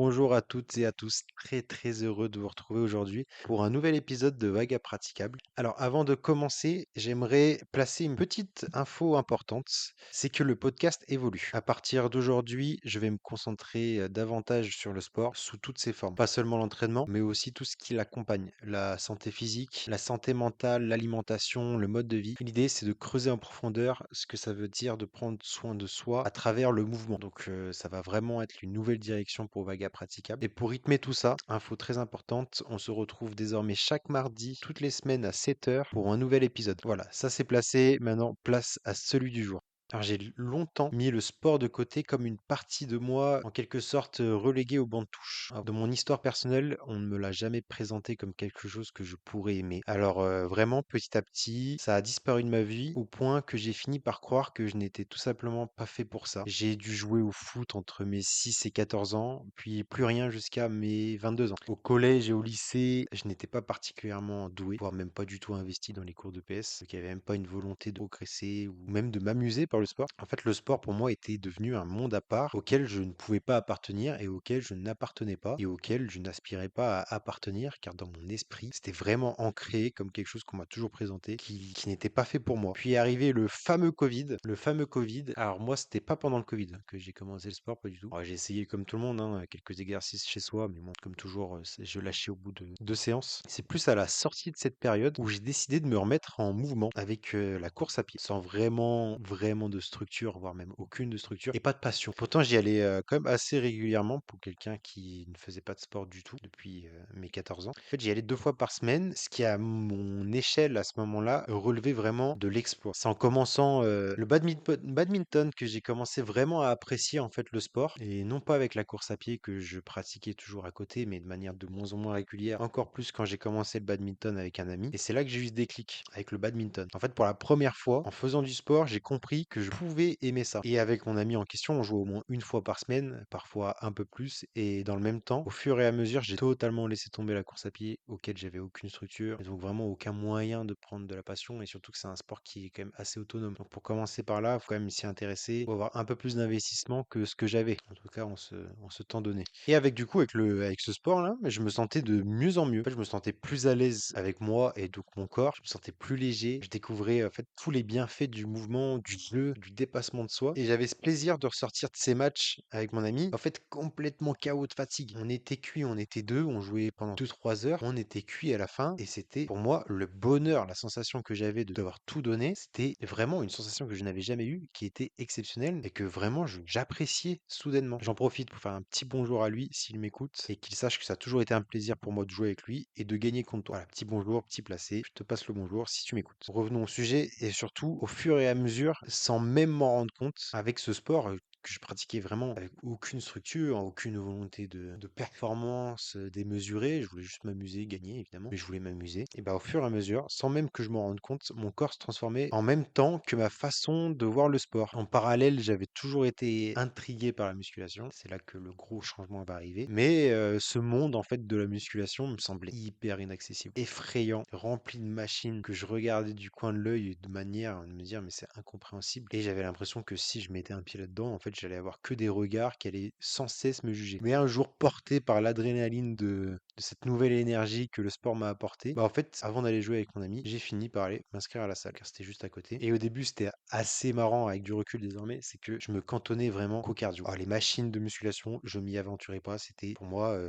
Bonjour à toutes et à tous, très très heureux de vous retrouver aujourd'hui pour un nouvel épisode de Vague à Praticable. Alors avant de commencer, j'aimerais placer une petite info importante, c'est que le podcast évolue. À partir d'aujourd'hui, je vais me concentrer davantage sur le sport sous toutes ses formes. Pas seulement l'entraînement, mais aussi tout ce qui l'accompagne, la santé physique, la santé mentale, l'alimentation, le mode de vie. L'idée, c'est de creuser en profondeur ce que ça veut dire de prendre soin de soi à travers le mouvement. Donc ça va vraiment être une nouvelle direction pour Vaga Praticable. Et pour rythmer tout ça, info très importante, on se retrouve désormais chaque mardi, toutes les semaines à 7 heures pour un nouvel épisode. Voilà, ça c'est placé. Maintenant, place à celui du jour. Alors j'ai longtemps mis le sport de côté comme une partie de moi, en quelque sorte reléguée au banc de touche. Alors, de mon histoire personnelle, on ne me l'a jamais présenté comme quelque chose que je pourrais aimer. Alors vraiment, petit à petit, ça a disparu de ma vie au point que j'ai fini par croire que je n'étais tout simplement pas fait pour ça. J'ai dû jouer au foot entre mes 6 et 14 ans, puis plus rien jusqu'à mes 22 ans. Au collège et au lycée, je n'étais pas particulièrement doué, voire même pas du tout investi dans les cours de PS. Donc il n'y avait même pas une volonté de progresser ou même de m'amuser par le sport. En fait, le sport pour moi était devenu un monde à part auquel je ne pouvais pas appartenir et auquel je n'appartenais pas et auquel je n'aspirais pas à appartenir car dans mon esprit, c'était vraiment ancré comme quelque chose qu'on m'a toujours présenté qui n'était pas fait pour moi. Puis est arrivé le fameux Covid. Le fameux Covid. Alors moi, c'était pas pendant le Covid que j'ai commencé le sport, pas du tout. Alors, j'ai essayé comme tout le monde, hein, quelques exercices chez soi, mais bon, comme toujours, je lâchais au bout de 2 séances. C'est plus à la sortie de cette période où j'ai décidé de me remettre en mouvement avec la course à pied, sans vraiment de structure, voire même aucune de structure, et pas de passion. Pourtant, j'y allais quand même assez régulièrement pour quelqu'un qui ne faisait pas de sport du tout depuis mes 14 ans. En fait, j'y allais 2 fois par semaine, ce qui à mon échelle à ce moment-là relevait vraiment de l'exploit. C'est en commençant le badminton que j'ai commencé vraiment à apprécier en fait le sport, et non pas avec la course à pied que je pratiquais toujours à côté, mais de manière de moins en moins régulière, encore plus quand j'ai commencé le badminton avec un ami. Et c'est là que j'ai eu ce déclic avec le badminton. En fait, pour la première fois, en faisant du sport, j'ai compris que je pouvais aimer ça. Et avec mon ami en question, on jouait au moins une fois par semaine, parfois un peu plus. Et dans le même temps, au fur et à mesure, j'ai totalement laissé tomber la course à pied, auquel j'avais aucune structure, et donc vraiment aucun moyen de prendre de la passion. Et surtout que c'est un sport qui est quand même assez autonome. Donc pour commencer par là, il faut quand même s'y intéresser, faut avoir un peu plus d'investissement que ce que j'avais. En tout cas, on se temps donné. Et avec du coup, avec ce sport-là, je me sentais de mieux en mieux. En fait, je me sentais plus à l'aise avec moi et donc mon corps. Je me sentais plus léger. Je découvrais en fait tous les bienfaits du mouvement, du jeu, du dépassement de soi. Et j'avais ce plaisir de ressortir de ces matchs avec mon ami, en fait complètement KO de fatigue. On était cuits, on était deux, on jouait pendant 2 3 heures, on était cuits à la fin. Et c'était pour moi le bonheur, la sensation que j'avais de devoir tout donner. C'était vraiment une sensation que je n'avais jamais eue, qui était exceptionnelle et que vraiment j'appréciais soudainement. J'en profite pour faire un petit bonjour à lui s'il m'écoute et qu'il sache que ça a toujours été un plaisir pour moi de jouer avec lui et de gagner contre toi. Voilà, petit bonjour, petit placé, je te passe le bonjour si tu m'écoutes. Revenons au sujet et surtout au fur et à mesure, sans même m'en rendre compte, avec ce sport que je pratiquais vraiment avec aucune structure, aucune volonté de performance démesurée. Je voulais juste m'amuser, gagner évidemment, mais je voulais m'amuser. Et bah au fur et à mesure, sans même que je m'en rende compte, mon corps se transformait en même temps que ma façon de voir le sport. En parallèle, j'avais toujours été intrigué par la musculation. C'est là que le gros changement va arriver. Mais ce monde en fait de la musculation me semblait hyper inaccessible, effrayant, rempli de machines que je regardais du coin de l'œil de manière à me dire mais c'est incompréhensible. Et j'avais l'impression que si je mettais un pied là-dedans, en fait, j'allais avoir que des regards qui allaient sans cesse me juger. Mais un jour, porté par l'adrénaline de cette nouvelle énergie que le sport m'a apporté, bah en fait, avant d'aller jouer avec mon ami, j'ai fini par aller m'inscrire à la salle car c'était juste à côté. Et au début, c'était assez marrant avec du recul désormais, c'est que je me cantonnais vraiment qu'au cardio. Alors, les machines de musculation, je m'y aventurais pas. C'était pour moi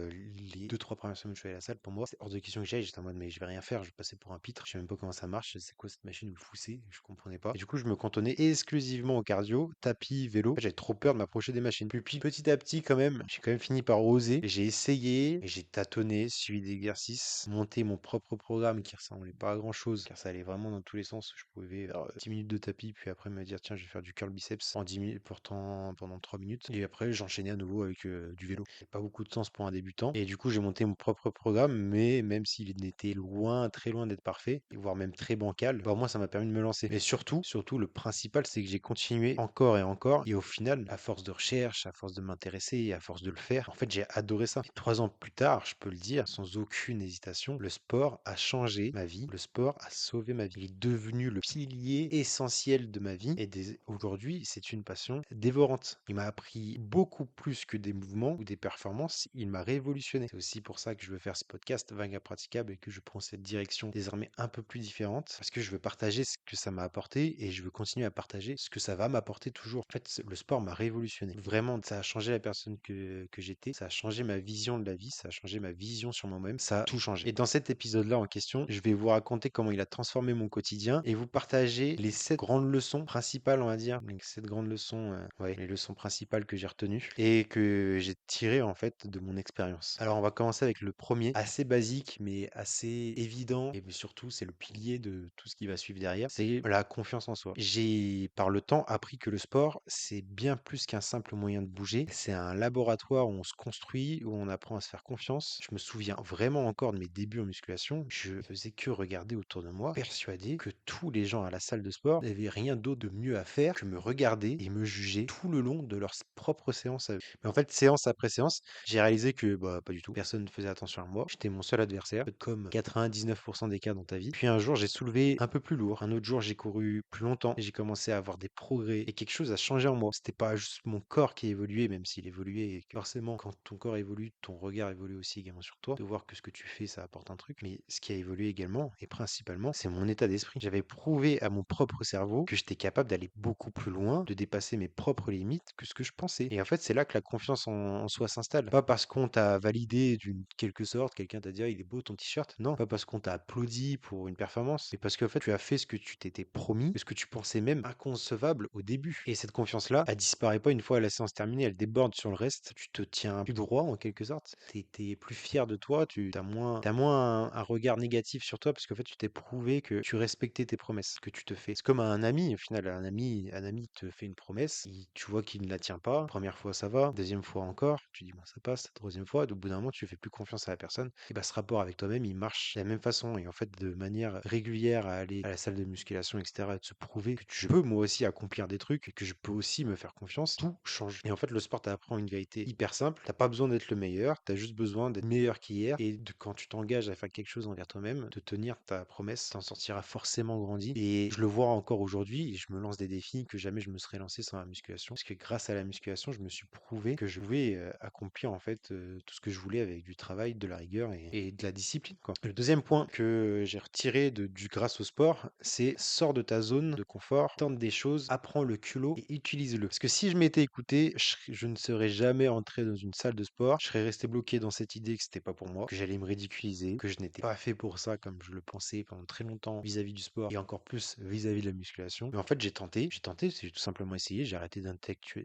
les 2 3 premières semaines où je suis allé à la salle, pour moi, c'est hors de question que j'aille. J'étais en mode mais je vais rien faire, je vais passer pour un pitre. Je sais même pas comment ça marche. C'est quoi cette machine où le fousser? Je comprenais pas. Et du coup, je me cantonnais exclusivement au cardio, tapis, vélo. En fait, j'avais trop peur de m'approcher des machines. Puis petit à petit, quand même, j'ai quand même fini par oser. Et j'ai essayé, et j'ai tâtonné, suivi des exercices, monté mon propre programme qui ressemblait pas à grand chose, car ça allait vraiment dans tous les sens. Je pouvais faire 10 minutes de tapis, puis après me dire tiens, je vais faire du curl biceps en 10 minutes, pourtant pendant 3 minutes. Et après, j'enchaînais à nouveau avec du vélo. Pas beaucoup de sens pour un débutant. Et du coup, j'ai monté mon propre programme, mais même s'il était loin, très loin d'être parfait, voire même très bancal, bah, au moins ça m'a permis de me lancer. Mais surtout, le principal, c'est que j'ai continué encore et encore. Et au final, à force de recherche, à force de m'intéresser, et à force de le faire, en fait, j'ai adoré ça. Et 3 ans plus tard, je peux le dire sans aucune hésitation, le sport a changé ma vie, le sport a sauvé ma vie. Il est devenu le pilier essentiel de ma vie et aujourd'hui, c'est une passion dévorante. Il m'a appris beaucoup plus que des mouvements ou des performances, il m'a révolutionné. C'est aussi pour ça que je veux faire ce podcast Vague Praticable et que je prends cette direction désormais un peu plus différente parce que je veux partager ce que ça m'a apporté et je veux continuer à partager ce que ça va m'apporter toujours. En fait, le sport m'a révolutionné. Vraiment, ça a changé la personne que j'étais, ça a changé ma vision de la vie, ça a changé ma vision sur moi-même, ça a tout changé. Et dans cet épisode-là en question, je vais vous raconter comment il a transformé mon quotidien et vous partager les 7 grandes leçons principales, on va dire. Donc, 7 grandes leçons, ouais, les leçons principales que j'ai retenues et que j'ai tirées en fait de mon expérience. Alors, on va commencer avec le premier, assez basique mais assez évident et surtout c'est le pilier de tout ce qui va suivre derrière, c'est la confiance en soi. J'ai par le temps appris que le sport, c'est bien plus qu'un simple moyen de bouger, c'est un laboratoire où on se construit, où on apprend à se faire confiance. Je me souviens vraiment encore de mes débuts en musculation, je faisais que regarder autour de moi, persuadé que tous les gens à la salle de sport n'avaient rien d'autre de mieux à faire que me regarder et me juger tout le long de leur propre séance à eux. Mais en fait, séance après séance, j'ai réalisé que bah, pas du tout, personne ne faisait attention à moi, j'étais mon seul adversaire, comme 99% des cas dans ta vie. Puis un jour, j'ai soulevé un peu plus lourd, un autre jour, j'ai couru plus longtemps et j'ai commencé à avoir des progrès et quelque chose a changé en moi. C'était pas juste mon corps qui évoluait, même s'il évoluait et que forcément, quand ton corps évolue, ton regard évolue aussi également sur toi, de voir que ce que tu fais, ça apporte un truc. Mais ce qui a évolué également, et principalement, c'est mon état d'esprit. J'avais prouvé à mon propre cerveau que j'étais capable d'aller beaucoup plus loin, de dépasser mes propres limites que ce que je pensais. Et en fait, c'est là que la confiance en soi s'installe. Pas parce qu'on t'a validé d'une quelque sorte, quelqu'un t'a dit: «Ah, il est beau ton t-shirt». Non, pas parce qu'on t'a applaudi pour une performance, mais parce qu'en fait, tu as fait ce que tu t'étais promis, ce que tu pensais même inconcevable au début. Et cette confiance-là, elle disparaît pas une fois la séance terminée, elle déborde sur le reste. Tu te tiens plus droit en quelque sorte. T'es plus fier de toi, t'as moins un regard négatif sur toi parce qu'en fait, tu t'es prouvé que tu respectais tes promesses que tu te fais. C'est comme un ami, au final, un ami te fait une promesse, tu vois qu'il ne la tient pas. Première fois, ça va. Deuxième fois encore, tu dis, bon, ça passe. Troisième fois, au bout d'un moment, tu fais plus confiance à la personne. Et bah, ce rapport avec toi-même, il marche de la même façon. Et en fait, de manière régulière à aller à la salle de musculation, etc., et de se prouver que je peux moi aussi accomplir des trucs et que je peux aussi me faire confiance, tout change. Et en fait, le sport t'apprend une vérité hyper simple. T'as pas besoin d'être le meilleur, t'as juste besoin d'être meilleur qu'hier. Et quand tu t'engages à faire quelque chose envers toi-même, de tenir ta promesse, t'en sortiras forcément grandi. Et je le vois encore aujourd'hui et je me lance des défis que jamais je me serais lancé sans la musculation. Parce que grâce à la musculation, je me suis prouvé que je pouvais accomplir en fait tout ce que je voulais avec du travail, de la rigueur et de la discipline, quoi. Le deuxième point que j'ai retiré grâce au sport, c'est sors de ta zone de confort, tente des choses, apprends le culot et utilise-le. Parce que si je m'étais écouté, je ne serais jamais entré dans une salle de sport, je serais resté bloqué dans cette idée que c'était pas pour moi, que j'allais me ridiculiser, que je n'étais pas fait pour ça comme je le pensais pendant très longtemps vis-à-vis du sport et encore plus vis-à-vis de la musculation. Mais en fait, j'ai tenté, j'ai tout simplement essayé, j'ai arrêté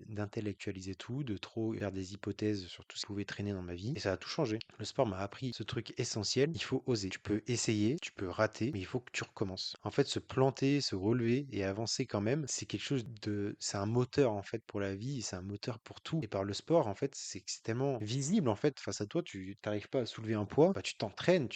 d'intellectualiser tout, de trop faire des hypothèses sur tout ce qui pouvait traîner dans ma vie et ça a tout changé. Le sport m'a appris ce truc essentiel, il faut oser. Tu peux essayer, tu peux rater, mais il faut que tu recommences. En fait, se planter, se relever et avancer quand même, c'est quelque chose c'est un moteur en fait pour la vie, c'est un moteur pour tout. Et par le sport, en fait, c'est que c'est tellement visible en fait face à toi, tu n'arrives pas à soulever un poids, bah, tu t'entraînes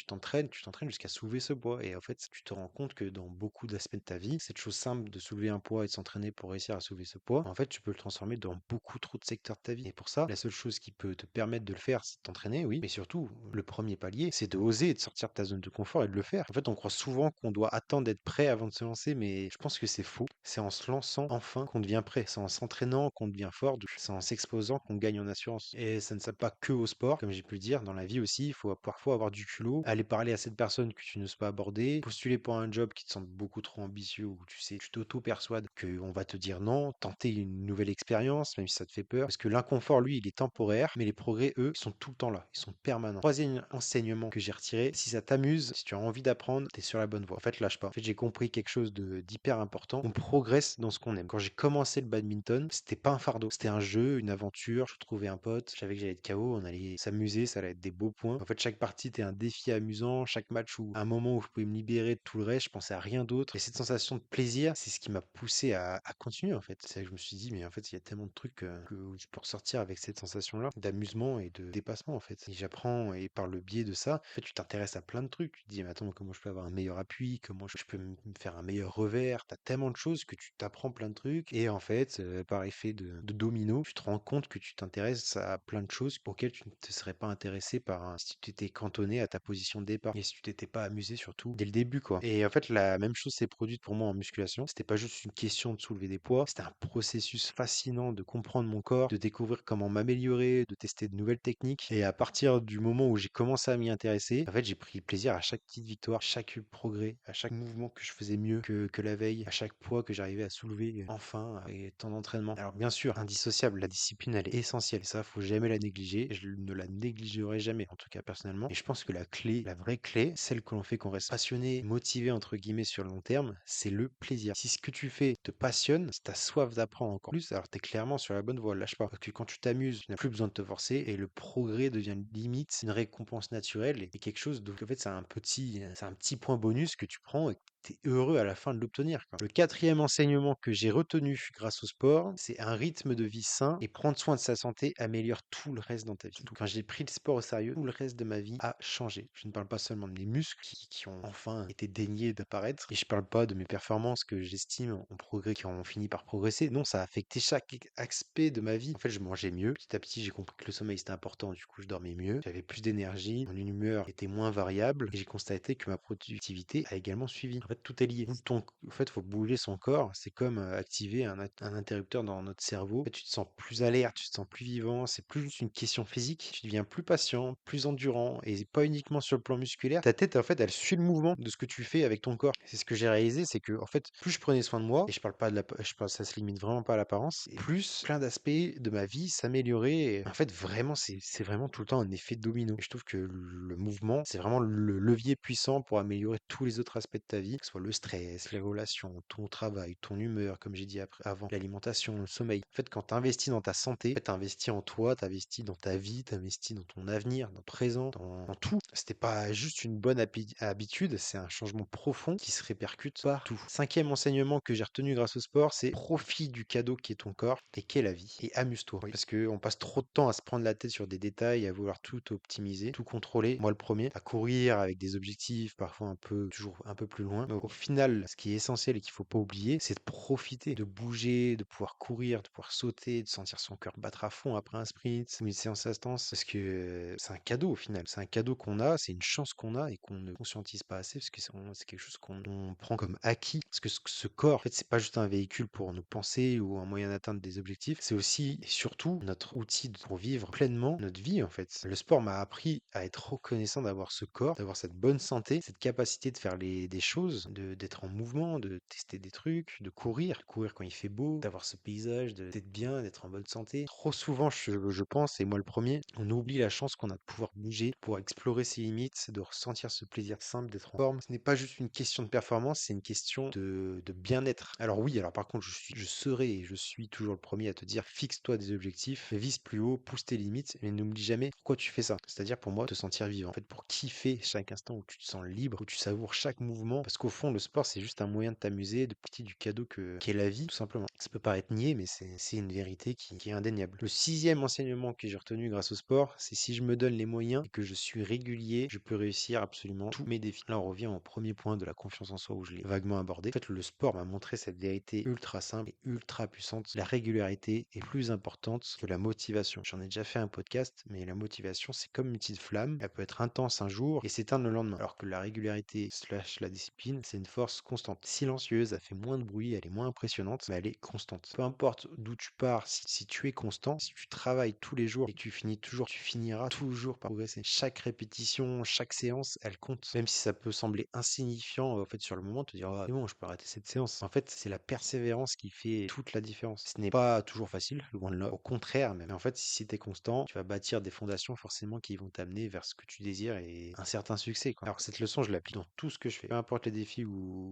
jusqu'à soulever ce poids. Et en fait, tu te rends compte que dans beaucoup d'aspects de ta vie, cette chose simple de soulever un poids et de s'entraîner pour réussir à soulever ce poids, en fait, tu peux le transformer dans beaucoup trop de secteurs de ta vie. Et pour ça, la seule chose qui peut te permettre de le faire, c'est de t'entraîner, oui, mais surtout, le premier palier, c'est de oser et de sortir de ta zone de confort et de le faire. En fait, on croit souvent qu'on doit attendre d'être prêt avant de se lancer, mais je pense que c'est faux. C'est en se lançant enfin qu'on devient prêt. C'est en s'entraînant qu'on devient fort. C'est en s'exposant qu'on gagne en assurance. Et ça ne s'appelle pas que au sport, comme j'ai pu le dire. Dans la vie aussi, il faut parfois avoir du culot, aller parler à cette personne que tu n'oses pas aborder, postuler pour un job qui te semble beaucoup trop ambitieux ou tu sais, tu t'auto-persuades qu'on va te dire non, tenter une nouvelle expérience, même si ça te fait peur. Parce que l'inconfort, lui, il est temporaire, mais les progrès, eux, ils sont tout le temps là. Ils sont permanents. Troisième enseignement que j'ai retiré, si ça t'amuse, si tu as envie d'apprendre, t'es sur la bonne voie. En fait, lâche pas. En fait, j'ai compris quelque chose d'hyper important. On progresse dans ce qu'on aime. Quand j'ai commencé le badminton, c'était pas un fardeau. C'était un jeu, une aventure. Je trouvais un pote. Je savais que j'allais être KO. On allait s'amuser. Ça allait être des beaux points. En fait, chaque partie était un défi amusant. Chaque match ou un moment où je pouvais me libérer de tout le reste, je pensais à rien d'autre. Et cette sensation de plaisir, c'est ce qui m'a poussé à continuer, en fait. C'est là que je me suis dit, mais en fait, il y a tellement de trucs que je peux ressortir avec cette sensation-là d'amusement et de dépassement, en fait. Et j'apprends, et par le biais de ça, en fait, tu t'intéresses à plein de trucs. Tu te dis, mais attends, comment je peux avoir un meilleur appui? Comment je peux me faire un meilleur revers? T'as tellement de choses que tu t'apprends plein de trucs. Et en fait, par effet de domino, tu te rends compte que tu t'intéresses à plein de choses auxquelles tu ne te serais pas intéressé part, hein, si tu t'étais cantonné à ta position de départ et si tu t'étais pas amusé surtout dès le début, quoi. Et en fait, la même chose s'est produite pour moi en musculation. C'était pas juste une question de soulever des poids, c'était un processus fascinant de comprendre mon corps, de découvrir comment m'améliorer, de tester de nouvelles techniques. Et à partir du moment où j'ai commencé à m'y intéresser, en fait, j'ai pris plaisir à chaque petite victoire, chaque progrès, à chaque mouvement que je faisais mieux que la veille, à chaque poids que j'arrivais à soulever enfin et tant d'entraînement. Alors bien sûr, indissociable, la discipline elle est essentielle, ça faut jamais la négliger, je ne la négligerai jamais en tout cas personnellement. Et je pense que la clé, la vraie clé, celle que l'on fait qu'on reste passionné, motivé entre guillemets sur le long terme, c'est le plaisir. Si ce que tu fais te passionne, si tu as soif d'apprendre encore plus, alors tu es clairement sur la bonne voie, lâche pas. Parce que quand tu t'amuses, tu n'as plus besoin de te forcer et le progrès devient limite une récompense naturelle et quelque chose. Donc en fait, c'est un petit point bonus que tu prends et tu es heureux à la fin de l'obtenir, quoi. Le quatrième enseignement que j'ai retenu grâce au sport, c'est un rythme de vie sain et prendre soin de sa santé améliore tout le reste dans ta vie. Surtout quand j'ai pris le sport au sérieux, tout le reste de ma vie a changé. Je ne parle pas seulement de mes muscles qui ont enfin été daignés d'apparaître et je parle pas de mes performances que j'estime en progrès, qui ont fini par progresser. Non, ça a affecté chaque aspect de ma vie. En fait, je mangeais mieux. Petit à petit, j'ai compris que le sommeil c'était important. Du coup, je dormais mieux. J'avais plus d'énergie. Mon humeur était moins variable. Et j'ai constaté que ma productivité a également suivi. En fait, tout est lié. En fait, faut bouger son corps. C'est comme activer un interrupteur dans notre cerveau. En fait, tu te sens plus alerte, tu te sens plus vivant. C'est plus juste une question physique. Tu deviens plus patient, plus endurant. Et pas uniquement sur le plan musculaire. Ta tête, en fait, elle suit le mouvement de ce que tu fais avec ton corps. C'est ce que j'ai réalisé, c'est que, en fait, plus je prenais soin de moi, et je parle pas de ça se limite vraiment pas à l'apparence, et plus plein d'aspects de ma vie s'amélioraient. Et en fait, vraiment, c'est vraiment tout le temps un effet domino. Et je trouve que le mouvement, c'est vraiment le levier puissant pour améliorer tous les autres aspects de ta vie, que ce soit le stress, les relations, ton travail, ton humeur, comme j'ai dit avant, l'alimentation, le sommeil. En fait, quand tu investis dans ta santé, tu investis en toi, tu investis dans ta vie, tu investis dans ton avenir, dans le présent, dans tout. C'était pas juste une bonne habitude, c'est un changement profond qui se répercute partout. Cinquième enseignement que j'ai retenu grâce au sport, c'est profite du cadeau qui est ton corps et qu'est la vie. Et amuse-toi. Oui. Parce qu'on passe trop de temps à se prendre la tête sur des détails, à vouloir tout optimiser, tout contrôler. Moi, le premier, à courir avec des objectifs parfois toujours un peu plus loin. Mais au final, ce qui est essentiel et qu'il faut pas oublier, c'est de profiter, de bouger, de pouvoir courir, de pouvoir sauter, de sentir son cœur battre à fond après un sprint ou une séance à distance. Parce que c'est un cadeau au final. C'est un cadeau qu'on a, c'est une chance qu'on a et qu'on ne conscientise pas assez parce que c'est quelque chose qu'on prend comme acquis. Parce que ce corps, en fait, c'est pas juste un véhicule pour nos pensées ou un moyen d'atteindre des objectifs. C'est aussi et surtout notre outil pour vivre pleinement notre vie, en fait. Le sport m'a appris à être reconnaissant d'avoir ce corps, d'avoir cette bonne santé, cette capacité de faire des choses, d'être en mouvement, de tester des trucs, de courir quand il fait beau, d'avoir ce paysage, d'être bien, d'être en bonne santé. Trop souvent, je pense, et moi le premier, on oublie la chance qu'on a de pouvoir bouger, de pouvoir explorer ses limites, de ressentir ce plaisir simple d'être en forme. Ce n'est pas juste une question de performance, c'est une question de bien-être. Alors oui, alors par contre, je serai et je suis toujours le premier à te dire, fixe-toi des objectifs, vise plus haut, pousse tes limites, mais n'oublie jamais pourquoi tu fais ça. C'est-à-dire pour moi, te sentir vivant. En fait, pour kiffer chaque instant où tu te sens libre, où tu savoures chaque mouvement, parce qu'au fond, le sport, c'est juste un moyen de t'amuser, de profiter du cadeau qu'est la vie, tout simplement. Ça peut paraître niais, mais c'est une vérité qui est indéniable. Le sixième enseignement que j'ai retenu grâce au sport, c'est si je me donne les moyens et que je suis régulier, je peux réussir absolument tous mes défis. Là, on revient au premier point de la confiance en soi où je l'ai vaguement abordé. En fait, le sport m'a montré cette vérité ultra simple et ultra puissante. La régularité est plus importante que la motivation. J'en ai déjà fait un podcast, mais la motivation, c'est comme une petite flamme. Elle peut être intense un jour et s'éteindre le lendemain. Alors que la régularité slash la discipline, c'est une force constante. Silencieuse, elle fait moins de bruit, elle est moins impressionnante, mais elle est constante. Peu importe d'où tu pars, si tu es constant, si tu travailles tous les jours et que tu finiras toujours par progresser. Chaque répétition, chaque séance, elle compte. Même si ça peut sembler insignifiant, en fait, sur le moment, te dire, ah, c'est bon, je peux arrêter cette séance. En fait, c'est la persévérance qui fait toute la différence. Ce n'est pas toujours facile, loin de là. Au contraire, même. Mais en fait, si tu es constant, tu vas bâtir des fondations forcément qui vont t'amener vers ce que tu désires et un certain succès, quoi. Alors, cette leçon, je l'applique dans tout ce que je fais. Peu importe les défis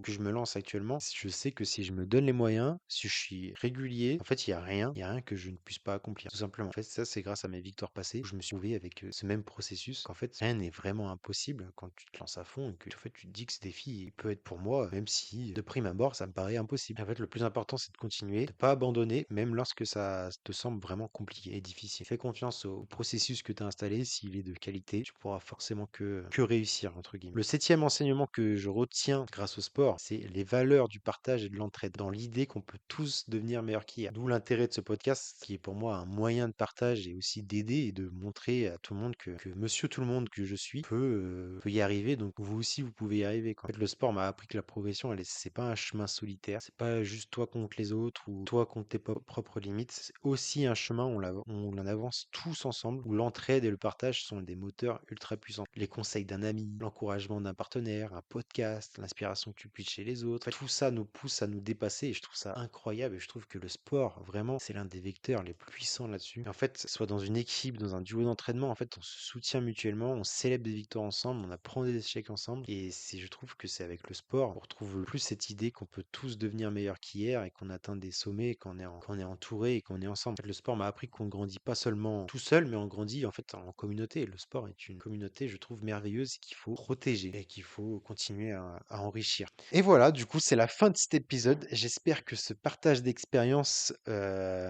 que je me lance actuellement, je sais que si je me donne les moyens, si je suis régulier, en fait, il y a rien que je ne puisse pas accomplir, tout simplement. En fait, ça, c'est grâce à mes victoires passées où je me suis trouvé avec ce même processus qu'en fait, rien n'est vraiment impossible quand tu te lances à fond et que, en fait, tu te dis que ce défi il peut être pour moi, même si de prime abord, ça me paraît impossible. En fait, le plus important, c'est de continuer, de pas abandonner, même lorsque ça te semble vraiment compliqué et difficile. Fais confiance au processus que tu as installé, s'il est de qualité, tu pourras forcément que réussir, entre guillemets. Le septième enseignement que je retiens lien grâce au sport, c'est les valeurs du partage et de l'entraide, dans l'idée qu'on peut tous devenir meilleurs qu'hier. D'où l'intérêt de ce podcast, qui est pour moi un moyen de partage et aussi d'aider et de montrer à tout le monde que monsieur tout le monde que je suis peut y arriver, donc vous aussi vous pouvez y arriver, quoi. En fait, le sport m'a appris que la progression, c'est pas un chemin solitaire, c'est pas juste toi contre les autres ou toi contre tes propres limites, c'est aussi un chemin où on en avance tous ensemble, où l'entraide et le partage sont des moteurs ultra puissants. Les conseils d'un ami, l'encouragement d'un partenaire, un podcast, l'inspiration que tu puisses chez les autres, en fait, tout ça nous pousse à nous dépasser et je trouve ça incroyable et je trouve que le sport, vraiment, c'est l'un des vecteurs les plus puissants là-dessus. Et en fait, soit dans une équipe, dans un duo d'entraînement, en fait, on se soutient mutuellement, on célèbre des victoires ensemble, on apprend des échecs ensemble et je trouve que c'est avec le sport, on retrouve le plus cette idée qu'on peut tous devenir meilleurs qu'hier et qu'on atteint des sommets quand on est entouré et qu'on est ensemble. En fait, le sport m'a appris qu'on ne grandit pas seulement tout seul, mais on grandit en fait en communauté. Le sport est une communauté, je trouve, merveilleuse qu'il faut protéger et qu'il faut continuer à enrichir. Et voilà, du coup, c'est la fin de cet épisode. J'espère que ce partage d'expérience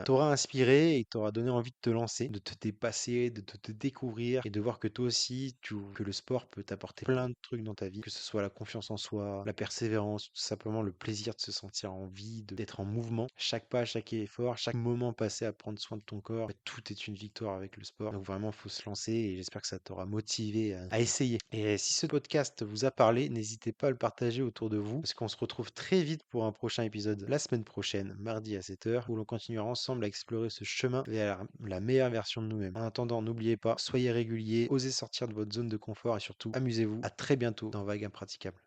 t'aura inspiré et t'aura donné envie de te lancer, de te dépasser, de te découvrir et de voir que toi aussi, que le sport peut t'apporter plein de trucs dans ta vie, que ce soit la confiance en soi, la persévérance, tout simplement le plaisir de se sentir en vie, d'être en mouvement. Chaque pas, chaque effort, chaque moment passé à prendre soin de ton corps, en fait, tout est une victoire avec le sport. Donc vraiment, il faut se lancer et j'espère que ça t'aura motivé à essayer. Et si ce podcast vous a parlé, n'hésitez pas à le partager autour de vous, parce qu'on se retrouve très vite pour un prochain épisode la semaine prochaine, mardi à 7h, où l'on continuera ensemble à explorer ce chemin vers la meilleure version de nous-mêmes. En attendant, n'oubliez pas, soyez réguliers, osez sortir de votre zone de confort et surtout, amusez-vous. À très bientôt dans Vague Impraticable.